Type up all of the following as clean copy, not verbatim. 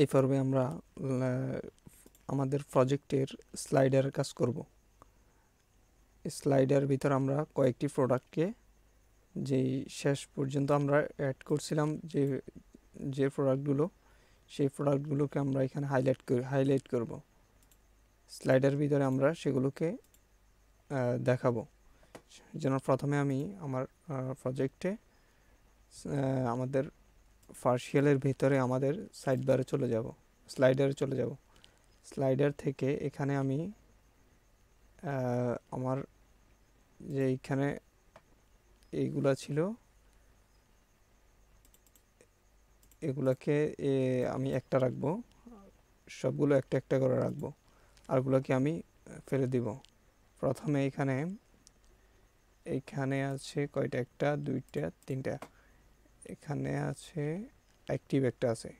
এই পর্বে আমরা আমাদের প্রজেক্টের স্লাইডারের কাজ করব। স্লাইডার ভিতর আমরা কয়েকটি প্রোডাক্টকে যেই শেষ পর্যন্ত আমরা অ্যাড করছিলাম যে প্রোডাক্টগুলো, সেই প্রোডাক্টগুলোকে আমরা এখানে হাইলাইট করব। স্লাইডার ভিতরে আমরা সেগুলোকে দেখাবো। যেন প্রথমে আমি আমার প্রজেক্টে আমাদের পার্শিয়ালের ভিতরে আমাদের সাইডবারে চলে যাব, স্লাইডারে চলে যাব। স্লাইডার থেকে এখানে আমি আমার যে এইখানে এইগুলা ছিল এগুলাকে আমি একটা রাখবো, সবগুলো একটা একটা করে রাখবো, আরগুলোকে আমি ফেলে দিব। প্রথমে এইখানে আছে কয়টা, একটা দুইটা তিনটা, এখানে আছে অ্যাক্টিভ একটা আছে,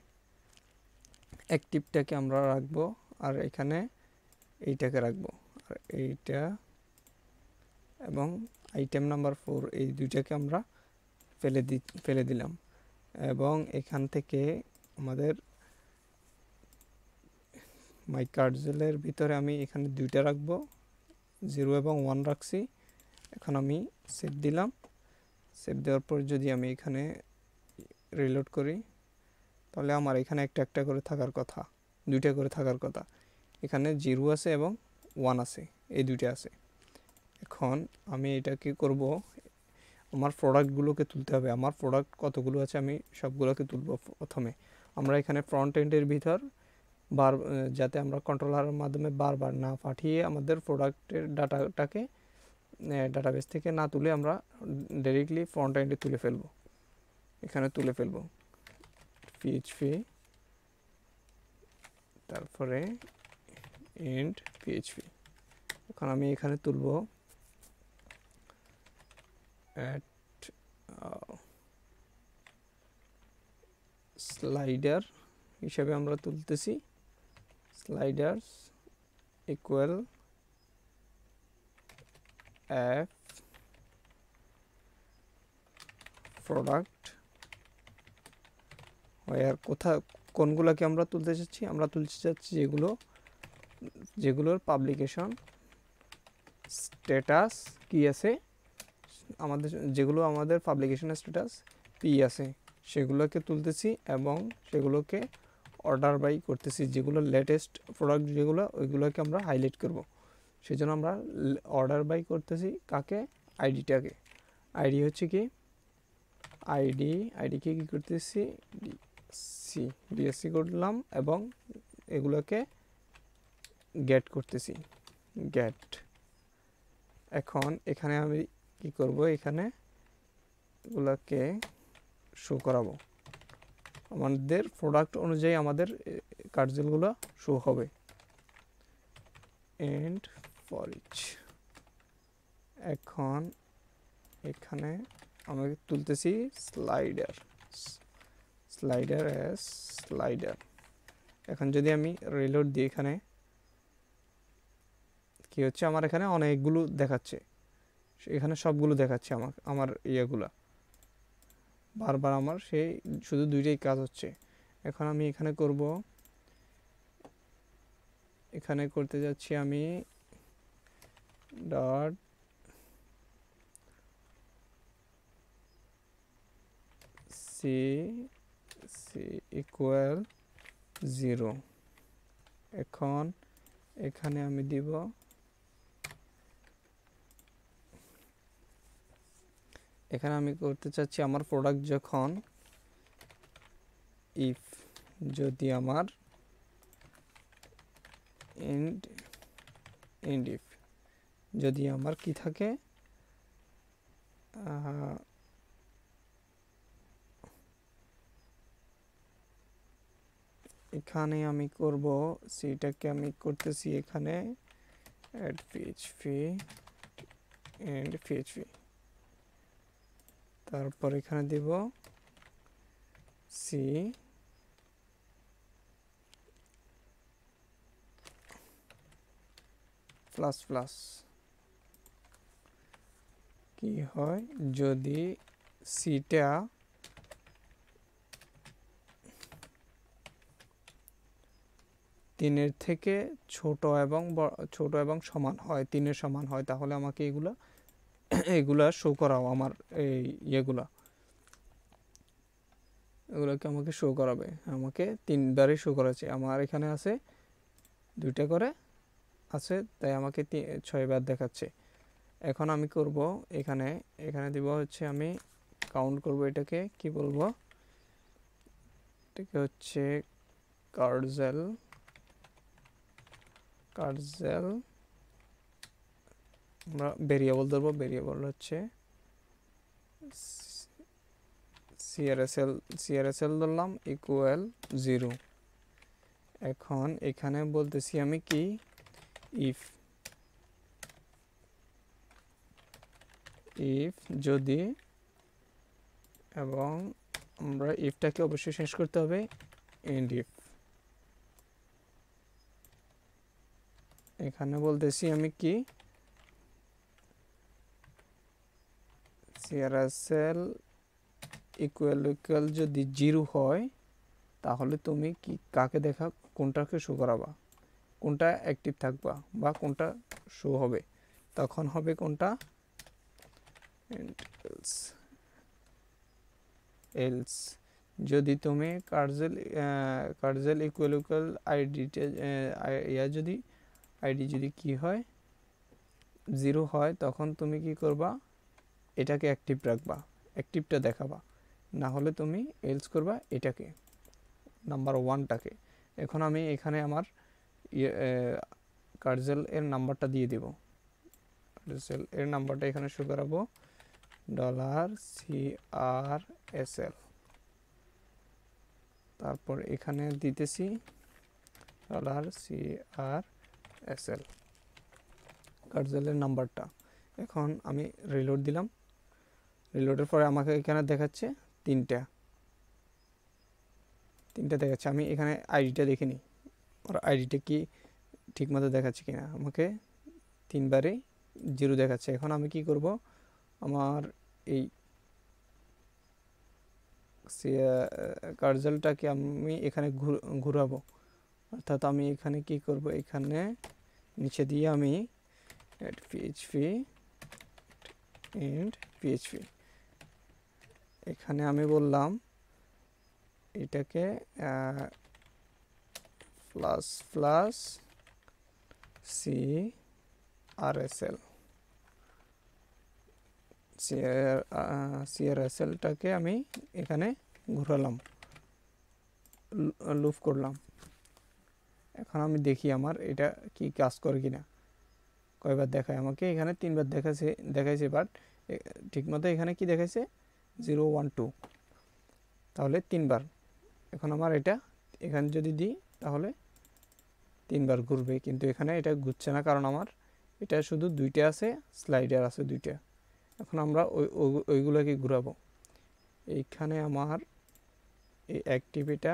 অ্যাক্টিভটাকে আমরা রাখবো, আর এখানে এইটাকে রাখবো, আর এইটা এবং আইটেম নাম্বার 4 এই দুইটাকে আমরা ফেলে দিলাম। এবং এখান থেকে আমাদের মাই কার্জেলের ভিতরে আমি এখানে দুইটা রাখবো, 0 এবং 1 রাখছি। এখন আমি সেভ দিলাম। সেভ দেওয়ার পর যদি আমি এখানে রিলোড করি, তাহলে আমার এখানে একটা একটা করে থাকার কথা, দুইটা করে থাকার কথা। এখানে 0 আছে এবং 1 আছে, এই দুইটা আছে। এখন আমি এটা কি করব, আমার প্রোডাক্টগুলোকে তুলতে হবে। আমার প্রোডাক্ট কতগুলো আছে আমি সবগুলোকে তুলব। প্রথমে আমরা এখানে ফ্রন্ট এন্ডের ভিতর যাতে আমরা কন্ট্রোলারের মাধ্যমে বারবার না পাঠিয়ে আমাদের প্রোডাক্টের ডাটাটাকে ডাটাবেস থেকে না তুলে আমরা ডাইরেক্টলি ফ্রন্ট এন্ডে তুলে ফেলবো। এখানে তুলে ফেলবো PHP, তারপরে এন্ড PHP। এখন আমি এখানে তুলব স্লাইডার হিসাবে আমরা তুলতেছি। স্লাইডার্স ইকুয়াল অ্যাপ প্রোডাক্ট আর কোনগুলোকে আমরা তুলতে চাচ্ছি, আমরা তুলতে চাচ্ছি যেগুলোর পাবলিকেশন স্ট্যাটাস কি আছে, যেগুলো আমাদের পাবলিকেশন স্ট্যাটাস P আছে সেগুলোকে তুলতেছি, এবং সেগুলোকে অর্ডার বাই করতেছি। যেগুলো লেটেস্ট প্রোডাক্ট যেগুলো, ওইগুলোকে আমরা হাইলাইট করব। সেই জন্য আমরা অর্ডার বাই করতেছি কাকে, আইডিটাকে। আইডি হচ্ছে কি আইডিকে কি করতেছি, ডিএসসি করলাম, এবং এগুলোকে গেট করতেছি, গেট। এখন এখানে আমি কি করব, এখানে এগুলোকে শো করাবো। আমাদের প্রোডাক্ট অনুযায়ী আমাদের কার্যগুলো শো হবে। And for each. এখন এখানে আমি তুলতেছি স্লাইডার। এখন যদি আমি রিলোড দিই, এখানে কি হচ্ছে, আমার এখানে অনেকগুলো দেখাচ্ছে, এখানে সবগুলো দেখাচ্ছে আমার ইয়েগুলা। বারবার আমার সেই শুধু দুইটাই কাজ হচ্ছে। এখন আমি এখানে করতে যাচ্ছি আমি ডট সি ইকুয়াল 0। এখন এখানে আমি দিব এখানে আমি করতে চাচ্ছি আমার প্রোডাক্ট যখন ইফ যদি আমার এন্ড ইফ যদি আমার কি থাকে, এখানে আমি করব সেটাকে আমি করতেছি এখানে add PHP and PHP, তারপর এখানে দেব C প্লাস প্লাস। কি হয় যদি সিটা 3-এর থেকে ছোট এবং সমান হয়, 3-এর সমান হয়, তাহলে আমাকে এগুলা শো করাও। আমার এই এগুলোকে আমাকে শো করাবে। আমাকে 3বারই শো করাচ্ছে। আমার এখানে আছে 2টা করে আছে, তাই আমাকে 6বার দেখাচ্ছে। এখন আমি করব এখানে দিব হচ্ছে, আমি কাউন্ট করব। এটাকে কি বলবো? এটাকে হচ্ছে কার্জেল। আমরা ভেরিয়েবল ধরবো। ভেরিয়েবল হচ্ছে CRSL ধরলাম ইকুয়াল 0। এখন এখানে বলতেছি আমি কি, ইফ যদি, এবং আমরা ইফটাকে অবশ্যই শেষ করতে হবে এন্ড ইফ। এখানে বলতেছি আমি কি, CRSL ইকুয়াল যদি 0 হয়, তাহলে তুমি কি কাকে কোনটাকে শো করাবা, কোনটা অ্যাক্টিভ থাকবা বা কোনটা শো হবে। তখন হবে কোনটা, এলস। যদি তুমি কার্জেল ইকুয়াল আইডি যদি কি হয় 0 হয়, তখন তুমি কি করবা, এটাকে অ্যাক্টিভ রাখবা, অ্যাক্টিভটা দেখাবা। না হলে তুমি এলস করবা এটাকে, নাম্বার 1টাকে। এখন আমি এখানে আমার কার্জেল এর নাম্বারটা দিয়ে দেব। কার্জেল এর নাম্বারটা এখানে শো করাবো $CRSL। তারপর এখানে দিতেছি $CRSL কার্জেলের নাম্বারটা। এখন আমি রিলোড দিলাম। রিলোডের পরে আমাকে এখানে দেখাচ্ছে 3টা দেখাচ্ছে। আমি এখানে আইডিটা দেখিনি, আর আইডিটা কি ঠিকমতো দেখাচ্ছে কিনা। আমাকে 3বারে 0 দেখাচ্ছে। এখন আমি কি করব, আমার এই কার্জেলটাকে আমি এখানে ঘুরাবো। অর্থাৎ আমি এখানে কি করব, এখানে নিচে দিয়ে আমি PHP এখানে আমি বললাম এটাকে CRSLটাকে আমি এখানে ঘোরালাম, লুপ করলাম। এখন আমি দেখি আমার এটা কি কাজ করে কিনা, কয়বার দেখায় আমাকে। এখানে 3বার দেখাইছে, বাট ঠিকমতো এখানে কি দেখাইছে 0 1 2, তাহলে 3বার। এখন আমার এটা এখানে যদি দিই তাহলে 3বার ঘুরবে, কিন্তু এখানে এটা ঘুরছে না, কারণ আমার এটা শুধু 2টা আছে, স্লাইডার আছে 2টা। এখন আমরা ওইগুলোকে ঘুরাবো। এইখানে আমার এই অ্যাক্টিভিটা,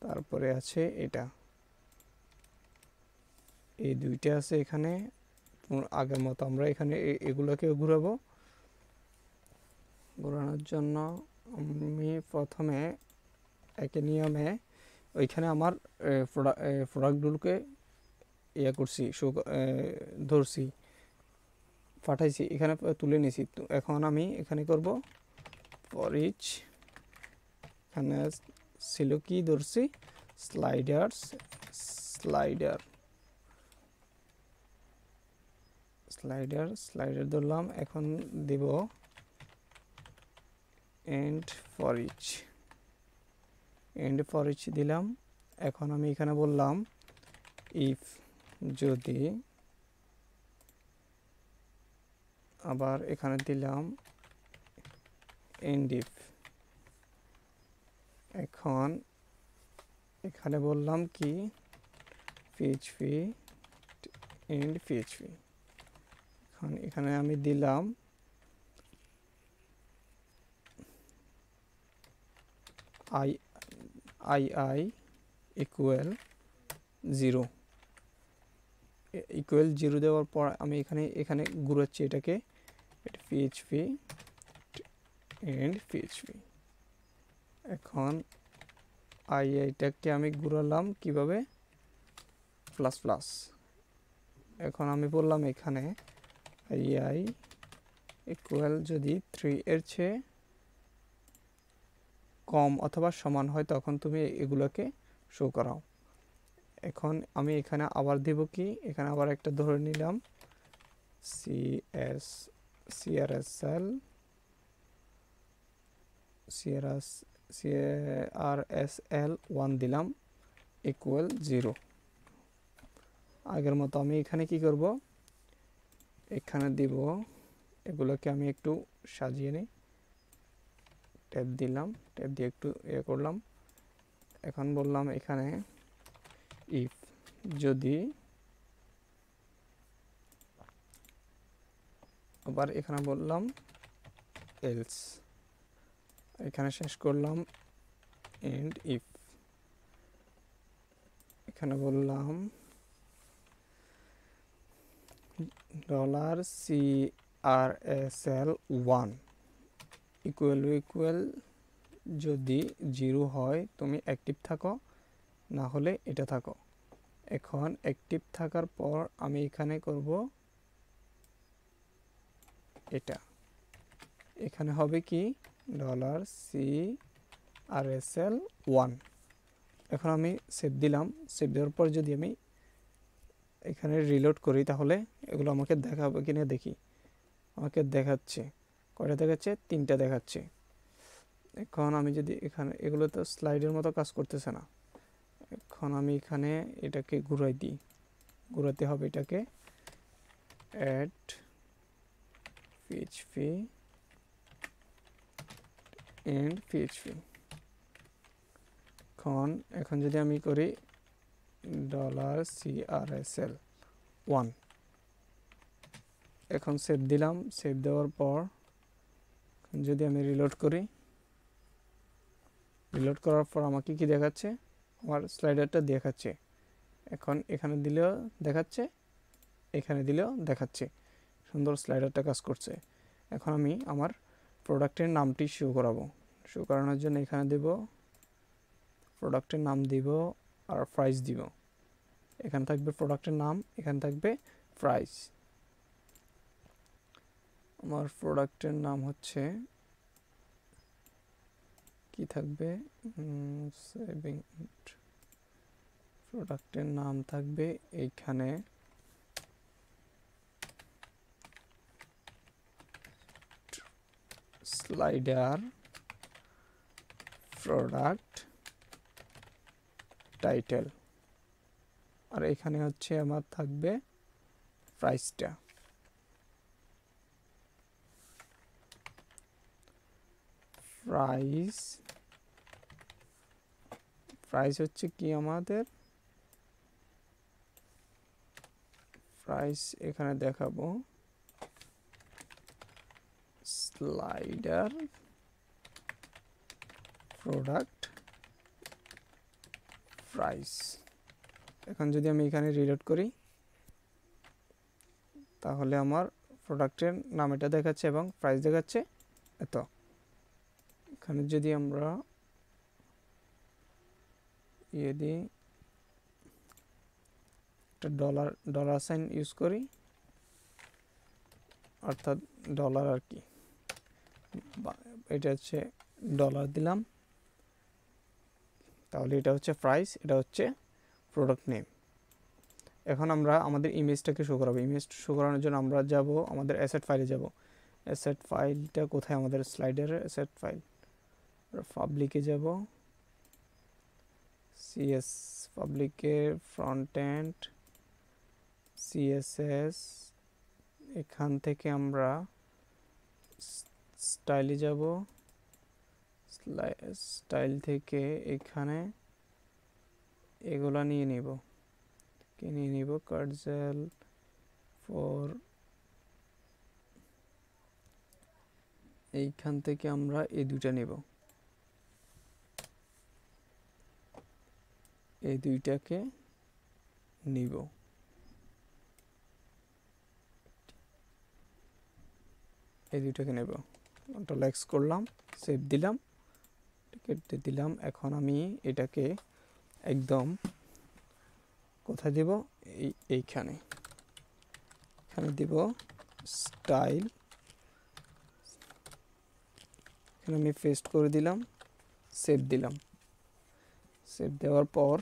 তারপরে আছে এটা, এই 2টা আছে এখানে। আগের মতো আমরা এখানে এগুলোকে ঘুরাবো। ঘোরানোর জন্য আমি প্রথমে একই নিয়মে ওইখানে আমার প্রোডাক্টগুলোকে করছি, ধরছি, পাঠাইছি, এখানে তুলে নিয়েছি। তো এখন আমি এখানে করব ফর ইচ, এখানে ছিল কি ধরছি, স্লাইডার ধরলাম। এখন দিব এন্ড ফর ইচ দিলাম। এখন আমি এখানে বললাম ইফ যদি, আবার এখানে দিলাম এন্ড ইফ। এখন এখানে বললাম কি PHP এন্ড PHP। এখন এখানে আমি দিলাম I ইকুয়াল 0। দেওয়ার পর আমি এখানে ঘুরাচ্ছি এটাকে, PHP এন্ড PHP। এখন এইটাকে আমি ঘুরালাম কিভাবে, প্লাস প্লাস। এখন আমি বললাম এখানে আই ইকুয়াল যদি 3 এর চেয়ে কম অথবা সমান হয় তখন তুমি এগুলোকে শো করাও। এখন আমি এখানে আবার দেব কি, এখানে আবার একটা ধরে নিলাম CRSL1 দিলাম ইকুয়াল 0। আগের মতো আমি এখানে কি করব, এখানে দিব, এগুলোকে আমি একটু সাজিয়ে নিই, ট্যাব দিলাম, ট্যাব দিয়ে একটু করলাম। এখন বললাম এখানে ইফ যদি, আবার এখানে বললাম এলস, এখানে শেষ করলাম এন্ড ইফ, এখানে বললাম $CRSL1 ইকুয়াল যদি 0 হয় তুমি অ্যাক্টিভ থাকো, না হলে এটা থাকো। এখন অ্যাক্টিভ থাকার পর আমি এখানে করব এটা, এখানে হবে কি $CRSL1। এখন আমি সেভ দিলাম, সেভ দেওয়ার পর যদি আমি এখানে রিলোড করি তাহলে এগুলো আমাকে দেখাবে কিনা দেখি। আমাকে দেখাচ্ছে, কয়টা দেখাচ্ছে, 3টা দেখাচ্ছে। এখন আমি যদি এখানে, এগুলো তো স্লাইডের মতো কাজ করতেছে না। এখন আমি এখানে এটাকে ঘুরাই দিই, ঘুরাতে হবে এটাকে অ্যাড PHP এন্ড PHP। এখন যদি আমি করি $CRSL1, এখন সেভ দিলাম, সেভ দেওয়ার পর যদি আমি রিলোড করি, রিলোড করার পর আমাকে কি দেখাচ্ছে, আমার স্লাইডারটা দেখাচ্ছে। এখন এখানে দিলেও দেখাচ্ছে, এখানে দিলেও দেখাচ্ছে, সুন্দর স্লাইডারটা কাজ করছে। এখন আমি আমার প্রোডাক্টের নামটি শো করাবো। শো করানোর জন্য এখানে দেব, প্রোডাক্টের নাম দিব আর প্রাইস দিব। এখানে থাকবে প্রোডাক্টের নাম, এখানে থাকবে প্রাইস। আমার প্রোডাক্টের নাম হচ্ছে কি থাকবে, প্রোডাক্টের নাম থাকবে এইখানে স্লাইডার প্রোডাক্ট টাইটেল, আর এখানে হচ্ছে আমার থাকবে প্রাইসটা। প্রাইস হচ্ছে কি আমাদের প্রাইস, এখানে দেখাবো স্লাইডার প্রোডাক্ট প্রাইস। এখন যদি আমি এখানে রিলোড করি তাহলে আমার প্রোডাক্টের নাম এটা দেখাচ্ছে এবং প্রাইস দেখাচ্ছে এত। এখানে যদি আমরা দিই, একটা ডলার সাইন ইউজ করি, অর্থাৎ ডলার আর কি, এটা হচ্ছে ডলার দিলাম, তাহলে এটা হচ্ছে প্রাইস, এটা হচ্ছে প্রোডাক্ট নেম। এখন আমরা আমাদের ইমেজটাকে শো করাবো। ইমেজ শো করানোর জন্য আমরা যাব আমাদের অ্যাসেট ফাইলে যাব। অ্যাসেট ফাইলটা কোথায়, আমাদের স্লাইডারের অ্যাসেট ফাইল, পাবলিকে যাব, সিএস পাবলিকের ফ্রন্ট এন্ড সিএসএস, এখান থেকে আমরা স্টাইলে যাব, স্টাইল থেকে এখানে এগুলা নিয়ে নিব, কার্জেল ফর, এইখান থেকে আমরা এই দুইটা নেব, এই দুইটাকে নিব। এই দুইটাকে নেব, কন্ট্রোল এক্স করলাম, সেভ দিলাম, কেটে দিলাম। এখন আমি এটাকে একদম কোথায় দেব, এইখানে এখানে দিব স্টাইল, এখানে আমি পেস্ট করে দিলাম, সেভ দিলাম। সেভ দেওয়ার পর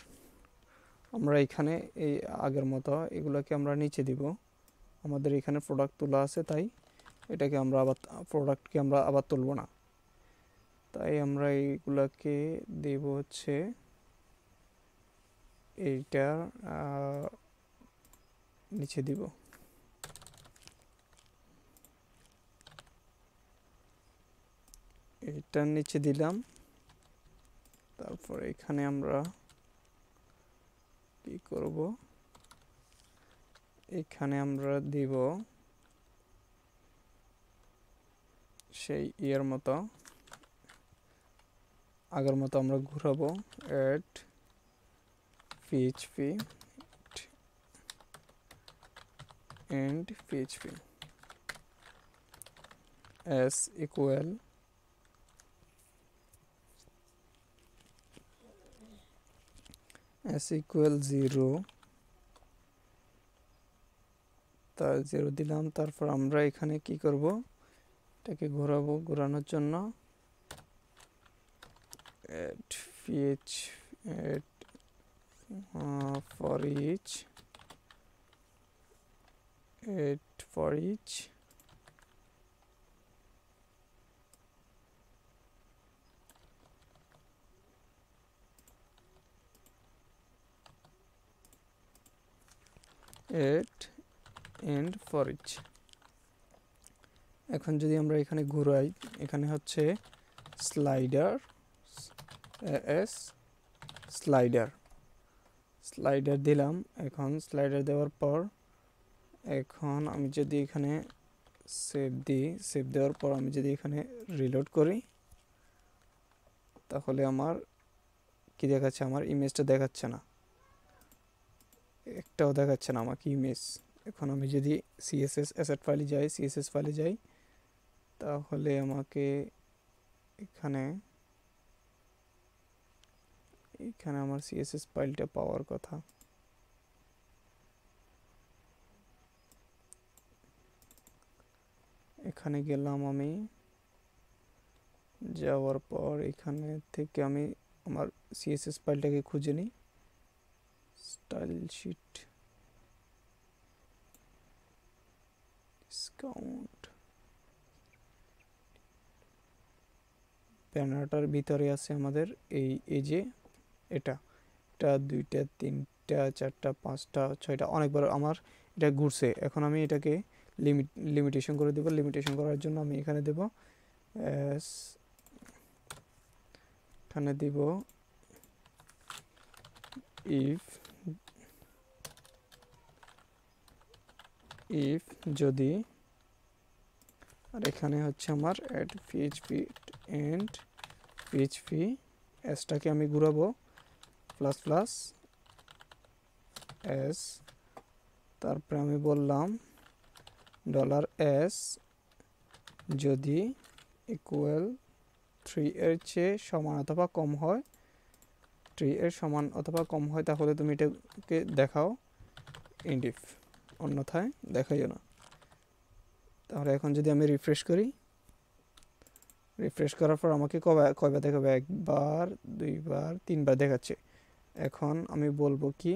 আমরা এখানে এই আগের মতো এগুলোকে আমরা নিচে দিব। আমাদের এখানে প্রোডাক্ট তোলা আছে, তাই এটাকে আমরা আবার প্রোডাক্টকে আমরা আবার তুলব না, তাই আমরা এইগুলাকে দেব হচ্ছে এইটার নিচে দিব। এইটার নিচে দিলাম। তারপর এখানে আমরা কি করব, এখানে আমরা দিব সেই ইয়ের মতো, আগের মতো আমরা ঘুরাবো add PHP and PHP s equal s equal 0, তার 0 দিলাম। তারপর আমরা এখানে কি করব, এটাকে ঘোরাবো, ঘোরানোর জন্য add for each and for each। এখন যদি আমরা এখানে ঘুরাই, এখানে হচ্ছে স্লাইডার স্লাইডার দিলাম। এখন স্লাইডার দেওয়ার পর এখন আমি যদি এখানে সেভ দিই, সেভ দেওয়ার পর আমি যদি এখানে রিলোড করি, তাহলে আমার কি দেখাচ্ছে, আমার ইমেজটা দেখাচ্ছে না, একটাও দেখাচ্ছে না আমাকে ইমেজ। এখন আমি যদি CSS অ্যাসেট ফাইলে যাই, CSS ফাইলে যাই, তাহলে আমাকে এখানে আমার CSS ফাইলটা পাওয়ার কথা। এখানে গেলাম, আমি যাওয়ার পর এখানে থেকে আমি আমার CSS ফাইলটাকে খুঁজে নিই, স্টাইল শিট ডিসকাউন্ট, ব্যানারটার ভিতরে আছে আমাদের এই যে এটা 2টা 3টা 4টা 5টা 6টা অনেকবার আমার এটা ঘুরছে। এখন আমি এটাকে লিমিটেশন করে দেব। লিমিটেশন করার জন্য আমি এখানে দেব এখানে দিব if যদি, আর এখানে হচ্ছে আমার add PHP and PHP এসটাকে আমি ঘুরাবো ++s, তারপরে আমি বললাম $s যদি ইকুয়াল 3 এর চেয়ে সমান অথবা কম হয়, 3 এর সমান অথবা কম হয়, তাহলে তুমি এটাকে দেখাও ইন্ডিফ, অন্যথায় দেখাইও না। তাহলে এখন যদি আমি রিফ্রেশ করি, রিফ্রেশ করার পর আমাকে কয়বার দেখাবে, 1বার 2বার 3বার দেখাচ্ছে। এখন আমি বলবো কি,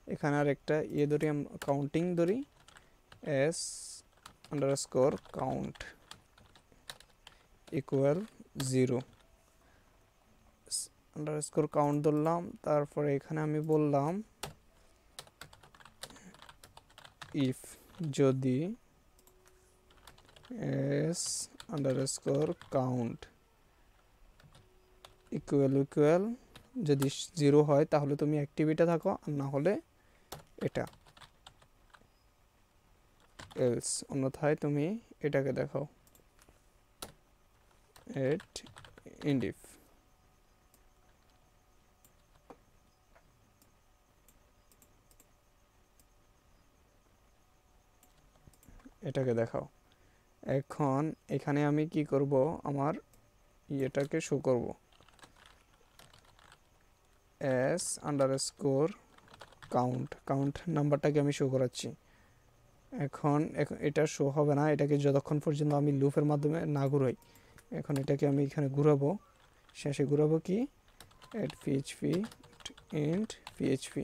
এখানে আর একটা ধরি, কাউন্টিং ধরি, s_count ইকুয়াল 0, _count ধরলাম। তারপরে এখানে আমি বললাম if যদি s_count ইকুয়াল যদি 0 হয়, তাহলে তুমি অ্যাক্টিভিটা থাকো, আর না হলে এটা এলস, অন্যথায় তুমি এটাকে দেখাও এট ইন্ডিফ। এটাকে দেখাও। এখন এখানে আমি কি করব, আমার এটাকে শো করব এস আন্ডারস্কোর কাউন্ট নাম্বারটাকে আমি শো করাচ্ছি। এখন এটা শো হবে না, এটাকে যতক্ষণ পর্যন্ত আমি লুপের মাধ্যমে না ঘুরাই। এখন এটাকে আমি এখানে ঘুরাবো, শেষে ঘুরাবো কি এট পিএইচপি ইন্ট পিএইচপি।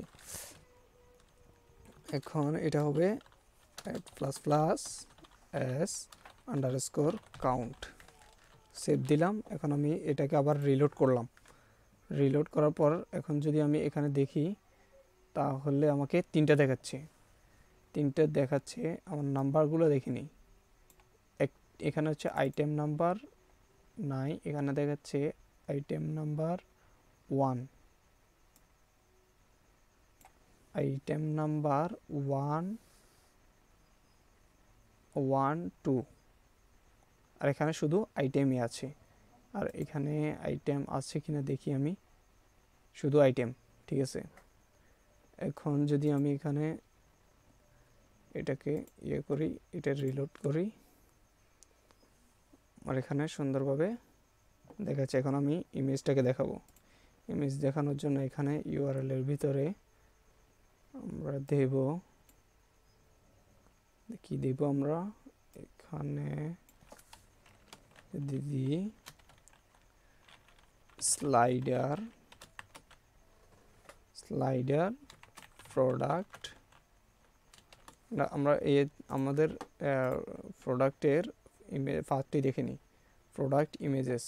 এখন এটা হবে at plus plus s underscore count. Save দিলাম। এখন আমি এটাকে আবার রিলোড করলাম। রিলোড করার পর এখন যদি আমি এখানে দেখি তাহলে আমাকে 3টা দেখাচ্ছে। 3টে দেখাচ্ছে, আমার নাম্বারগুলো দেখিনি। এখানে হচ্ছে আইটেম নাম্বার নাই, এখানে দেখাচ্ছে আইটেম নাম্বার 1, আইটেম নাম্বার 1 1 2, আর এখানে শুধু আইটেমই আছে। আর এখানে আইটেম আছে কিনা দেখি আমি, শুধু আইটেম, ঠিক আছে। এখন যদি আমি এখানে এটাকে ইয়ে করি, এটা রিলোড করি, আর এখানে সুন্দরভাবে দেখাচ্ছে। এখন আমি ইমেজটাকে দেখাবো। ইমেজ দেখানোর জন্য এখানে ইউআরএল এর ভিতরে আমরা দেব কি দেব, আমরা এখানে দিদি স্লাইডার প্রোডাক্ট। আমরা আমাদের প্রোডাক্টের পাথটি দেখে নিই। প্রোডাক্ট ইমেজেস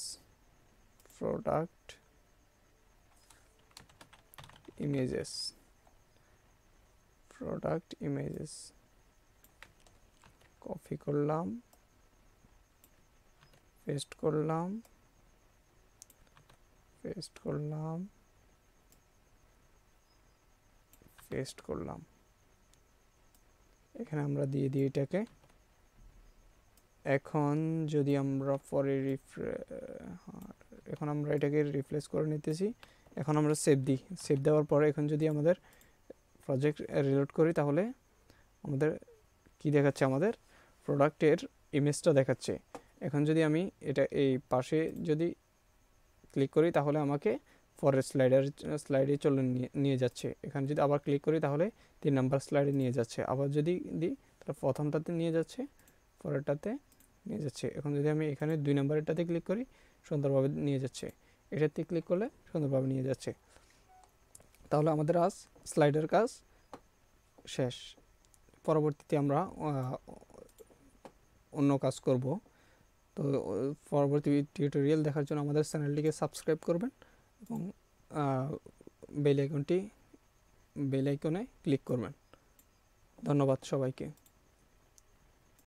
কপি করলাম, পেস্ট করলাম, এখানে আমরা দিয়ে দিই এটাকে। এখন যদি আমরা পরে এখন আমরা এটাকে রিপ্লেস করে নিতেছি। এখন আমরা সেভ দিই। সেভ দেওয়ার পরে এখন যদি আমাদের প্রজেক্ট রিলোড করি তাহলে আমাদের কি দেখাচ্ছে, আমাদের প্রোডাক্টের ইমেজটা দেখাচ্ছে। এখন যদি আমি এটা এই পাশে যদি ক্লিক করি তাহলে আমাকে পরের স্লাইডে চলে নিয়ে যাচ্ছে। এখানে যদি আবার ক্লিক করি তাহলে 3 নাম্বার স্লাইডে নিয়ে যাচ্ছে। আবার যদি দিই তাহলে প্রথমটাতে নিয়ে যাচ্ছে, পরেরটাতে নিয়ে যাচ্ছে। এখন যদি আমি এখানে 2 নাম্বারেরটাতে ক্লিক করি সুন্দরভাবে নিয়ে যাচ্ছে, এটাতে ক্লিক করলে সুন্দরভাবে নিয়ে যাচ্ছে। তাহলে আমাদের আজ স্লাইডের কাজ শেষ। পরবর্তীতে আমরা অন্য কাজ করব। তো পরবর্তী টিউটোরিয়াল দেখার জন্য আমাদের চ্যানেলটিকে সাবস্ক্রাইব করবেন এবং বেল আইকনে ক্লিক করবেন। ধন্যবাদ সবাইকে।